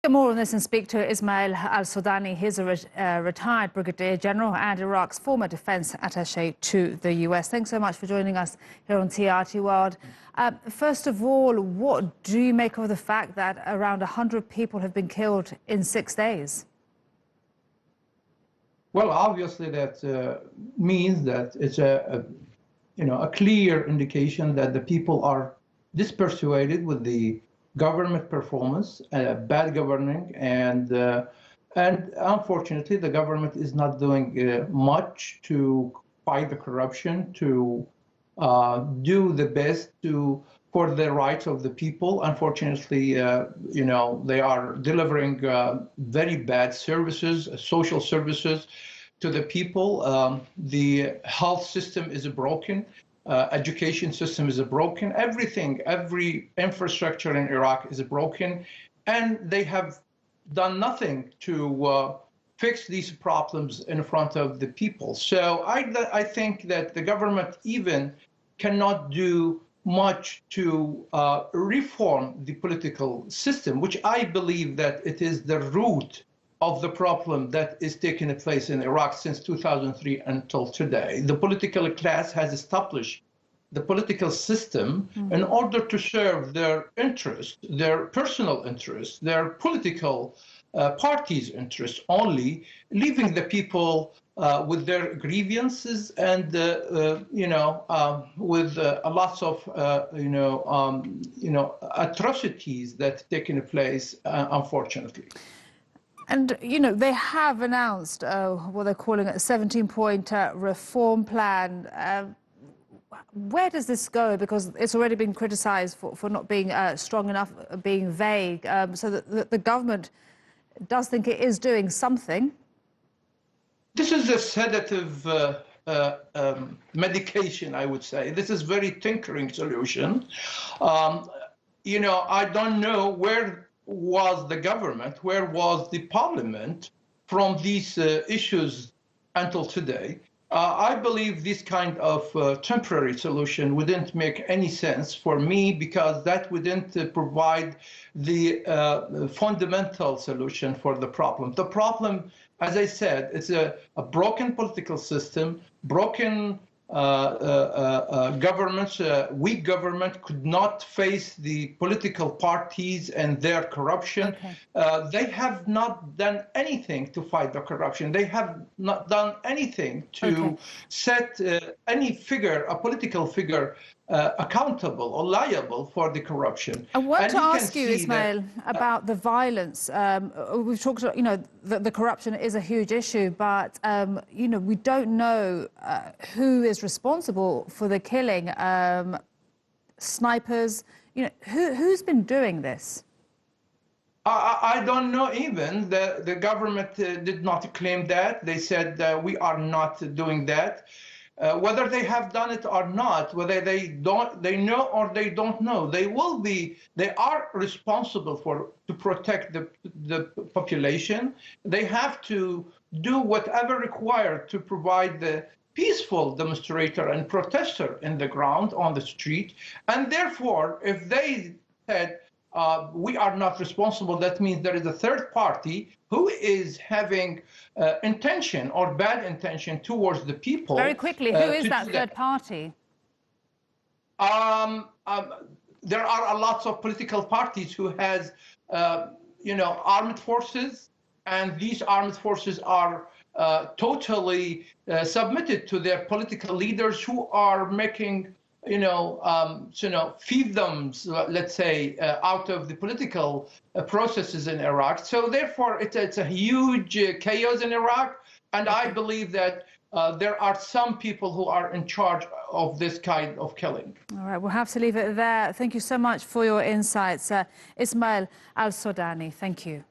Get more on this and speak to Ismael Alsodani. He's a retired Brigadier General and Iraq's former Defense Attache to the US. Thanks so much for joining us here on TRT World. First of all, what do you make of the fact that around 100 people have been killed in 6 days? Well, obviously that means that it's a clear indication that the people are dispersuaded with the government performance, bad governing, and unfortunately the government is not doing much to fight the corruption, to do the best for the rights of the people. Unfortunately, they are delivering very bad services, social services to the people. The health system is broken. Education system is broken. Every infrastructure in Iraq is broken, and they have done nothing to fix these problems in front of the people. So I think that the government even cannot do much to reform the political system, which I believe that it is the root of the problem that is taking place in Iraq since 2003 until today. The political class has established the political system in order to serve their interests, their personal interests, their political parties' interests only, leaving the people with their grievances and with lots of atrocities that taking place, unfortunately. And, they have announced what they're calling a 17-point reform plan. Where does this go? Because it's already been criticized for not being strong enough, being vague, so that the government does think it is doing something. This is a sedative medication, I would say. This is very tinkering solution. I don't know where was the government, where was the parliament from these issues until today. I believe this kind of temporary solution wouldn't make any sense for me, because that wouldn't provide the fundamental solution for the problem. The problem, as I said, is a broken political system, broken governments. Weak government could not face the political parties and their corruption. Okay. They have not done anything to fight the corruption. They have not done anything to set any figure, a political figure, accountable or liable for the corrun. I want to ask you, Ismael, about the violence. We've talked about, the corruption is a huge issue, but, we don't know who is responsible for the killing. Snipers, who's been doing this? I don't know even. The government did not claim that. They said we are not doing that. Whether they have done it or not, whether they know or they don't know, they are responsible to protect the population. They have to do whatever required to provide the peaceful demonstrator and protester in the ground, on the street. And therefore, if they said, we are not responsible, that means there is a third party who is having intention or bad intention towards the people. Very quickly, who is that third party? There are lots of political parties who has, armed forces, and these armed forces are totally submitted to their political leaders, who are making fiefdoms, let's say, out of the political processes in Iraq. So therefore, it's a huge chaos in Iraq. And I believe that there are some people who are in charge of this kind of killing. All right, we'll have to leave it there. Thank you so much for your insights. Ismael Alsodani, thank you.